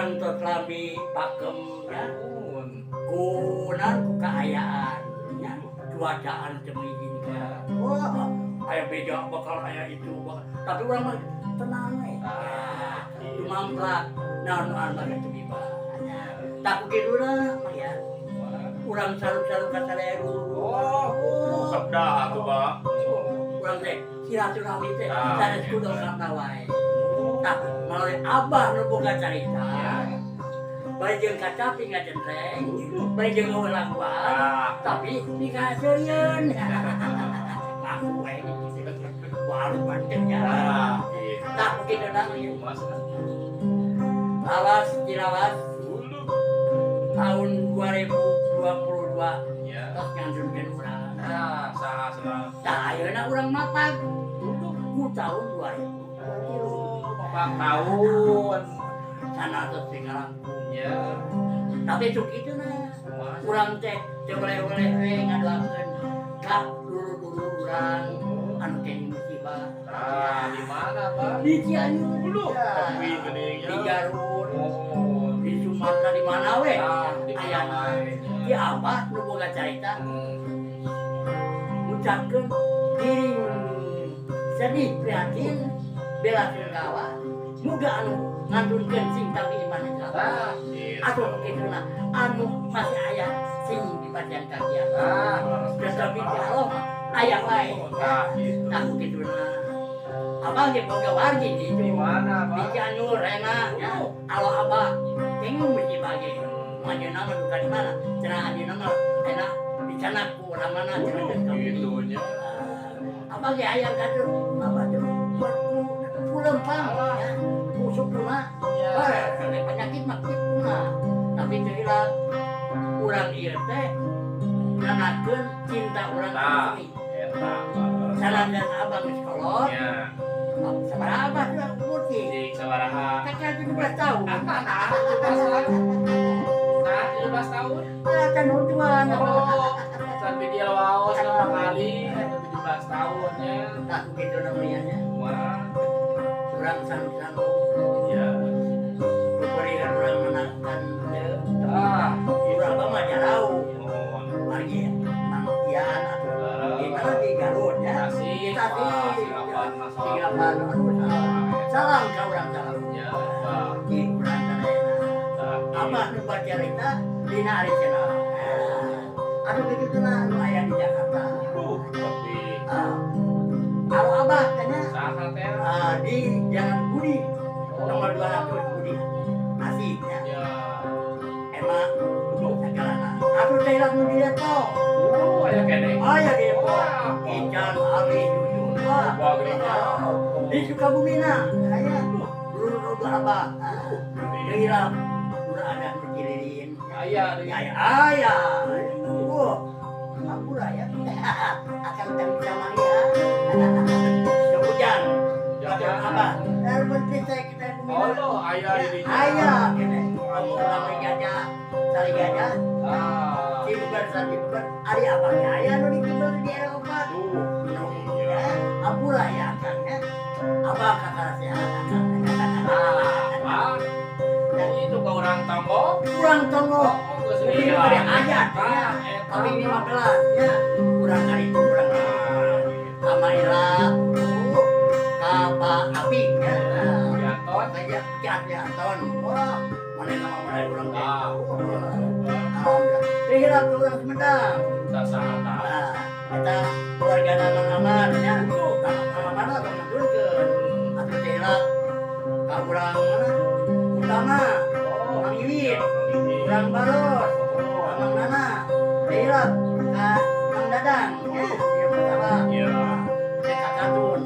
urang tos lami pakemnya kunan ku kaayaan nya cuacaan teu mengizinkan. Wah, aya beja bakal aya itu bakal. Tapi urang mah tenang we. Dumamplak naon anu teu biba. Tak kukiduna mah ya. Urang salu-salu ka sadaya guru. Sabda atuh, Pak. Urang teh silaturahmi teh sanes kudu sabda wae. Tak malih abah nu boga carita. Bae jeung kaca pinga centreng, bae jeung ulang bal, tapi dikaseuyeun. Aku we walu bandengnya. Tak kitu na ieu. Lawas Cilawas tahun 2022 tos nganjurkeun urang. Saha. Tah ayeuna urang mapag ku tahun 2000. Mapag tahun. Sanatos teh ngalangkungnya. Tapi itu kitu na. Urang teh teu oleh-oleh we ngadoakeun ka dulu-dulu urang anu kenging musibah. Di mana, Pak? Di Cianjur dulu. Tapi geuning Di Garut. Di Sumatera di mana we? Aya di abah nu boga carita. Ucapkeun kiring sedih prihatin bela sungkawa muga anu ngandunkeun sing tapi iman Islam. Atuh kituna anu masih aya sing dipadian kajian. Dan tapi di Allah aya wae. Nah kituna abah ge boga wargi di itu. Mana, Pak? Di Cianjur rena ya. Alo abah bingung mesti bagi. Manjeuna mah duka di mana? Cenah anjeunna mah enak di sana ku urang mana cenah Gitunya. Abah ge aya kader abah teh buat pulang pang ya. Usuk kuna. Bare penyakit mah kituna. Tapi teu ilang urang ieu teh nganakeun cinta urang ka seni. Eta. Salangan abah geus kolot. Sabaraha abah teh umur sih? Cik sabaraha? Kakak 17 tahun. Nah, 17 tahun. Kan hutuan. Sampai dia waos lama kali 17 tahunnya. Tak begitu namanya. Wah. Urang sanu-sanu. Ya. Berikan urang menakan teu. Urang mah jarau. Wargi Mantian atau di mana di Garut ya. Silapan. Salam ka urang salam. Ya. Di urang sadayana. Abah nu bacarita dina ari cenah. Aduh begitu na nu aya di Jakarta. Tapi Kalau abah tanya saha teh? di Jalan Budi nomor 200 Budi asihnya. Ya. Emang segalana. Aku teh lagu dia toh. Aya kene. Aya dia toh. Ican Ali Jujur. Wah, gede. Di Sukabumi na. Aya dulu abah. Kira udah ada berkilirin. Aya Aya. Wah. Aku lah ya. Akan bisa maya. Hujan. Apa? Dari menteri saya kita bumi. Oh, aya di dinya. Aya kene. Kamu ramai gajah, sari gajah. Si bukan. Ari abangnya aya nu ditimbul di Eropa. Ampura ya kan ya. Abang kakak sehat kan. Dan itu ke orang Tonggo. Kurang tonggo. Ini ada ayat ya. Tapi 15 ya. Kurang kali itu kurang. Sama ilah. Apa api ya. Janton. Kayak Janton. Wah, mana nama mana kurang tahu. Alhamdulillah. Kurang Sumedang. Sasahata. Kita keluarga aman-aman ya. Aman-aman atau ngedurkeun. Atau celak. Ka urang mana? Utama. Mang Iwin. Urang Baros. Mang Nana. Celak. Ka Mang Dadang ya. Dia pertama. Iya. Cek Katun.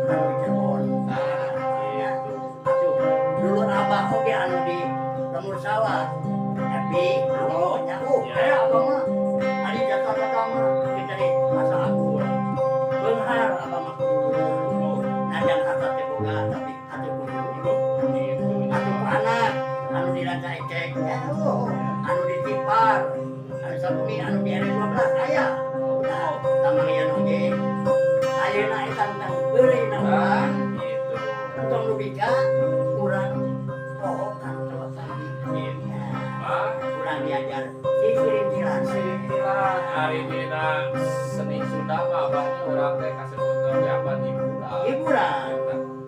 Anu di Cirebon. Atuh. Dulu abah oge anu di Lemur Sawah. Tapi oh nya abang mah. Ari datang-datang mah kita di masa aku. Beunghar abang mah kudu. Najan asa teh boga tapi atuh kudu. Atuh anak anu di Ranca Ecek. Anu di Tipar. Anu sabumi anu di RW 12 aya. Tamang ieu oge. Gitu. Pak, kurang diajar kirim-kiran silat hari dina seni Sunda mah banyak orang teh kasebut gawe apa hiburan. hiburan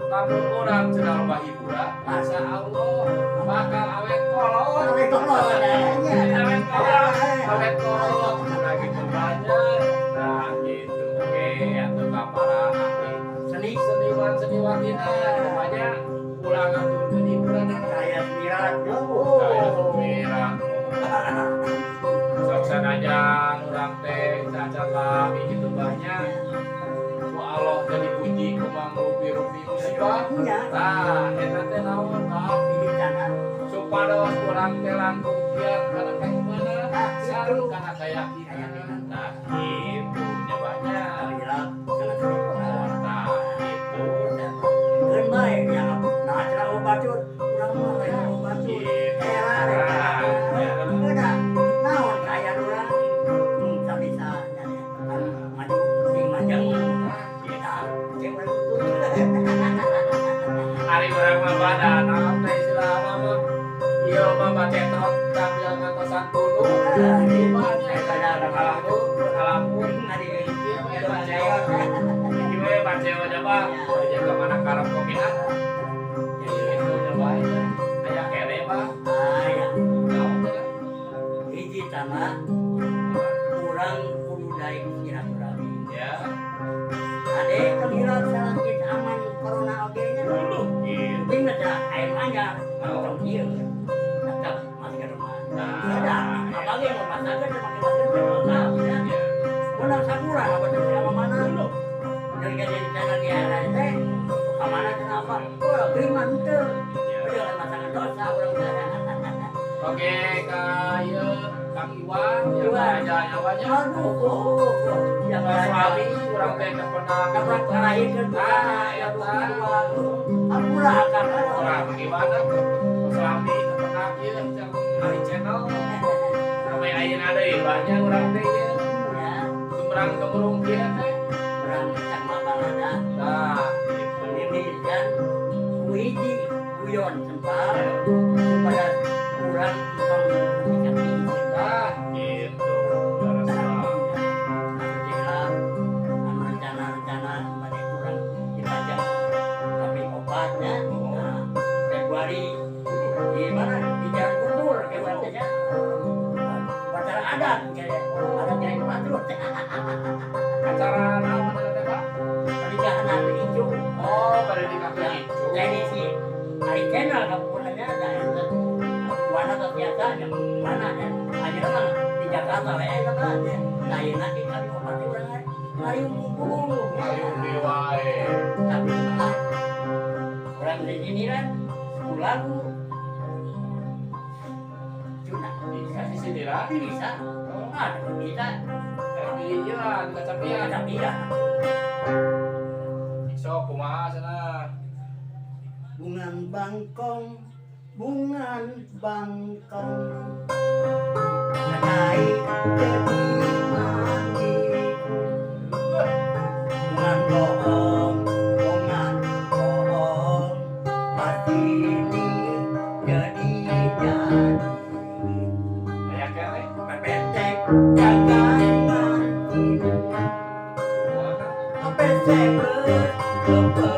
Namun orang cenah loba hiburan, masya Allah bakal awet kolot. oleh kolot adanya Awet kolot, awet kolot. Nah gitu banyak. Nah gitu. Oke, atuh ka para ahli seni seniman seniwatina banyak ulangan turun hiburan. saya semirat Saya semirat. Sok sanajang urang teh cacat lami gitu banyak. Ku Allah jadi puji kumang rupi-rupi musibah. Nah, eta teh naon tah di sana supados urang teh langkung kiat kana kaimana sareng kana keyakinan. Nah, gitu nya banyak. bilang jangan seniman Nah, gitu. keun bae yang nah cara obatut urang mah lain obatut era udah naon kaya urang bisa maju sing majeng kita cewek Ari urang mah badan naon teh istilahna mah ieu mah bacetot sambil ngatosan tulu. Di mana eta ada kalamun ngadi ieu we baceot. Ieu we baceot coba jaga mana karep kopian. Jadi itu coba aya kene mah. aya Naon teh? hiji tanah kurang kudu daek silaturahmi Ya. ade kebilang sakit aman corona oge nya Dulu gitu. penting ada air anyar atau ieu tetap masker mah ada apalagi mau masker pakai masker nah ya Ya. menang sakura apa tuh sama mana lu dari jadi channel dia ada teh kemana kenapa oh kiriman tuh udah masakan dosa orang Oke, kaya Kang Iwan yang aja nyawanya. aduh yang Mas lain Wali kurang teh pernah kabar terakhir kan ya aku lah akan orang gimana? Mas Wali pernah ieu yang hari channel sampai ayeuna deui banyak urang teh ieu. ya Gembrang gembrung kieu teh. orang cak makan ada Nah, gitu. ini dan kuiji kuyon sempat pada kurang tentang ketika ini Nah, gitu. rencana-rencana pada kurang dipajang tapi obatnya Februari di mana di Jalan Guntur kebatnya upacara adat kayak ada kayak patrut Acara naon teh, Pak? pernikahan anak itu Oh, pada di kafe itu. jadi si hari channel kampungnya ada warna terbiasa yang mana ya hanya memang di Jakarta lah ya katanya lain nanti kami obati orang lain lain bulu Ayo wae. tapi orang di sini kan lagu cuna Dikasih sini lah. bisa ada bisa Tapi iya, dikacapian. tapi ya Sok kumaha cenah? bungan bangkong bungan bangkong naik jadi mandi bungan bohong bungan bohong pasti ini jadi Aya kene. pepetek dagangan pepetek Bulu.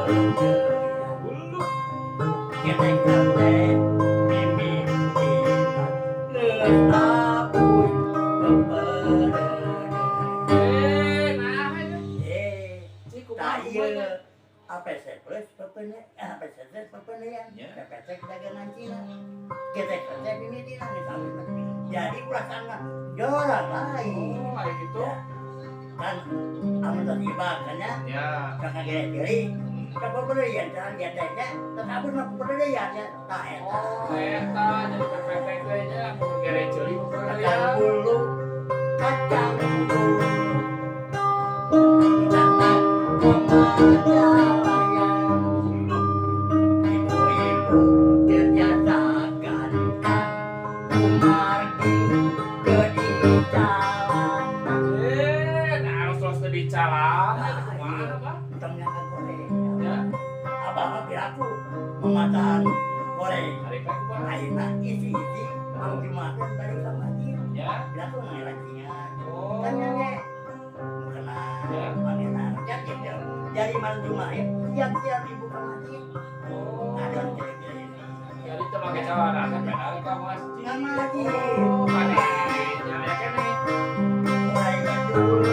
ketek-ketek mimi lestapun Nah aja. Si kumaha? apa sepes pepene apa sepes pepene Ya. pepetek dagangan Cina ketek-ketek ini Cina misalnya jadi perasaannya jorang lain Oh, kayak gitu. ya. Kan amun terlibat kan ya Ya. kakak kiri Kapal berian, jangan geteknya, tetapi nak berian ya, tak eta. Oh, eta jadi pepek teh nya mun gere ceuli Kacang ya. bulu, kacang bulu. Karena Bulu. ibu-ibu dibiasakan Umargi jadi jalan. Nah harus terus dicalang. Kumaha, Pak? Untungnya kan goreng. Ya. Abang mah aku mematahan goreng. Hari kan, Pak. Aina isi Mang Jumakan balik ke masjid. Ya. Lalu ngelajian. Oh. Kan nyampe kenal pangeran kan gitu. Jadi Mang Jumakan tiap-tiap ibu ke masjid. Oh. Ada kira-kira ini. Jadi itu pakai celana kan benar ke masjid. Nggak masjid. Oh, kali. Ya kene. Mulai gadul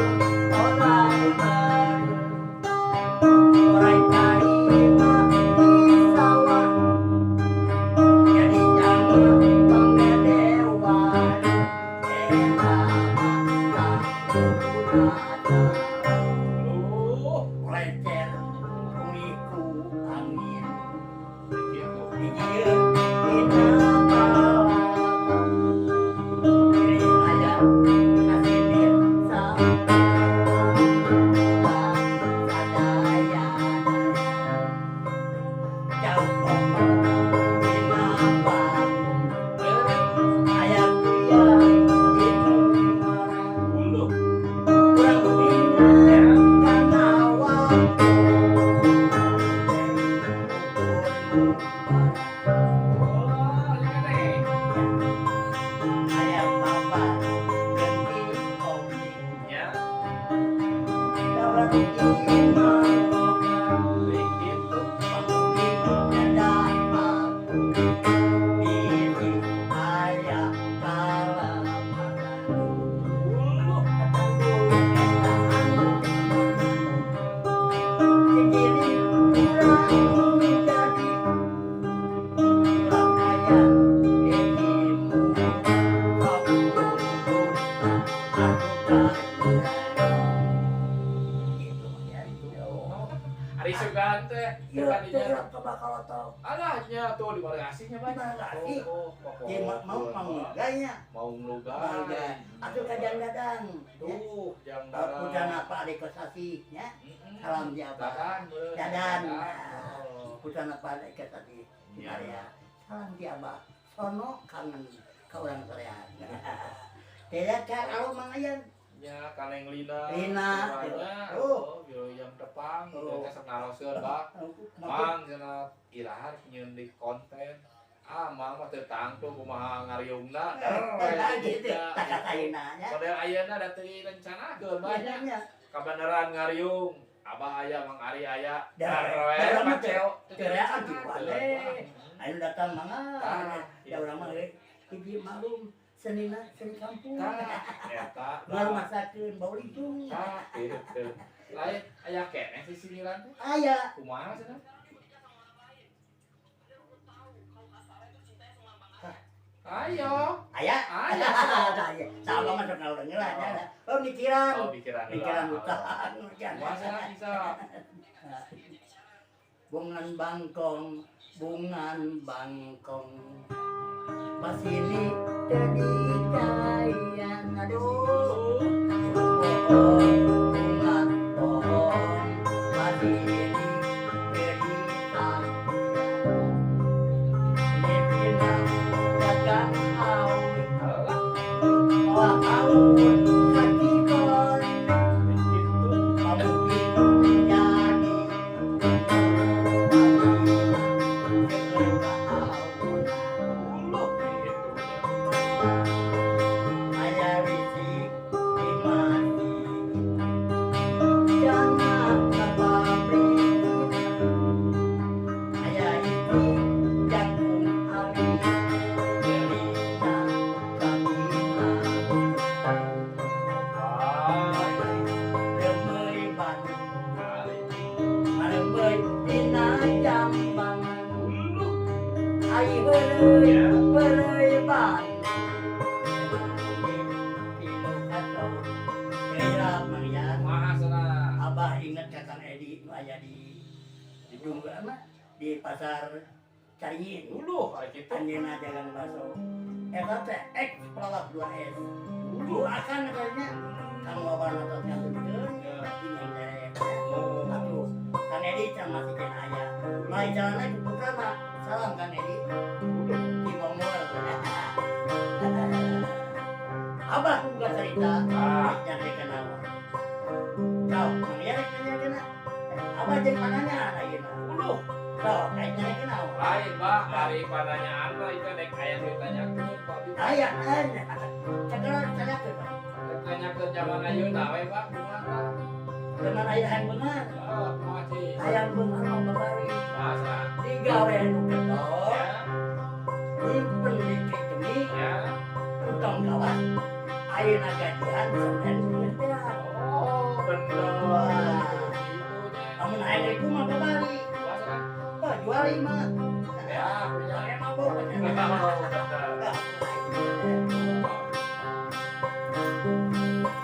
orang baru. Orang kaima di sawah. Jadi jangan pengedewan. Lecer kuliku angin Gitu. dingin dina malam diri ayah kasih desa sadaya jauh omong dina malam ayah kuya ibu marah Ulu. kurang Ya. karena waktu Oh, ini kene. ayah papa ganti kopi Ya. dapat iman Begitu. penghuni dada aku biji ayah kalapakan Ulu. segini kurang jadi bilang ayah ibu kau tunggu aku gitu ya itu ya Ari Sugan teh. ya Tadinya. tidak kebakal tahu Alahnya tuh di Malaysia banyak. Malayasi. Oh, dia mau mengganya mau ngelugar. mangga atau kadang-kadang ya Tuh, yang pujan apa adik kosasi ya salam dia apa dadan pujan apa adik kosasi ya salam dia apa sono kangen ke orang Korea tidak kan kalau mangayan Ya, kaneng Lina. Lina. Banyak. Oh. Oh, yang tepang. Oh. Kita senaroskeun, Bak. Mang cenah irahar nyeun di konten. Ah, mang mah teu tangtu kumaha ngariungna. gitu tak kataina ya Model ayeuna da teu direncanakeun banyak. banyak Kabeneran ngariung. Abah aya, Mang Ari aya. Daerah Daroe mah paceo. kereaan di mana ayo datang mangga Ah, ya urang mah hiji malum seni kampung Eta. baru masakeun bau licung Tah, gitu. Lain aya keneh si siniran teh. aya Kumaha cenah? Ayo. aya Aya. aya sama mah sok ngaurang lah ya oh mikiran Oh, pikiran hutan Masa bisa. bungan bangkong pas ini jadi cayan aduh bunga pohon pas ini jadi cayan ini pinang dagang awit wah awit kaki kon pamungkin jadi ayah risik dimati jangan pabrik ayah itu jagung ali belinya kami remei Bandung remei dina Jambangan ai beuleuy Bandung Abah inget Kakang Edi nu aya di Dunggul mah di pasar Caringin. Dulu kayak gitu. Anjeunna jagang bakso. Eta teh X pelawak 2S. Dulu akan katanya Kang Wawan otot ngatutkeun ini derek. Atuh Kang Edi can masih can aya. Mai jalanna ku putrana. Salam Kang Edi. Di Mongol. Abah buka cerita nyari kenal. Kau mengira kena abah jeung mananya ayeuna. Dulu. Kau kayak nyari kenal. Lain, Mbak, dari pananyaan mah itu nek aya nu aya cakaran saya ke Tanya ke zaman ayeuna we Pak, kumaha? dengan aya yang benar Oh, masih. aya benar mau kembali Masa? digawe nu gedor Ya, nyimpen di kemi ya. utang kawan ayeuna gajian Senin Jumat Oh, bener. Wah. Itu nya. namun aya iku mah kembali Masa? jual 5 Ya, punya. saya mabok Oh, bener.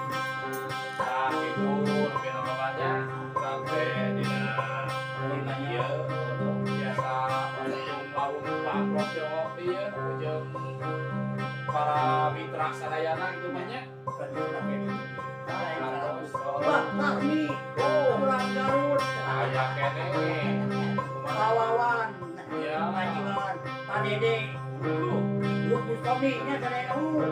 Nah, itu lebih namanya sampai dina ieu biasa ujung warung pamrok jeung ngopi ya, ujung para mitra sadayana gitu mah nya. Pak, ini orang Garut, Aya kene. Pawawan, Ya. Majiwan, Pak Dede, Grup Bustominya saya tahu.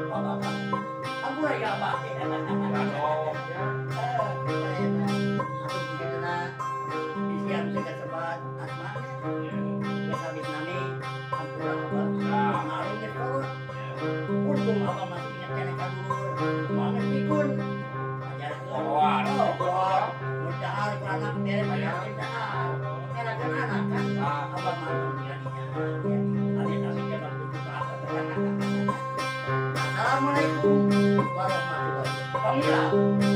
Aku lagi apa? Ganong ya. Aku begitu nak, isian juga sebat asmanya. Ya. Biasa bisnami, ampura apa? Nah. Kemarin ya kalau Ya. untung apa masih ingat kena kabur, mana pikun. Pohon. Pohon, mudahal ke anak dia banyak mudahal. Era kan anak kan, Nah. apa malam jadinya. Ada kami kan waktu buka apa Assalamualaikum warahmatullahi wabarakatuh.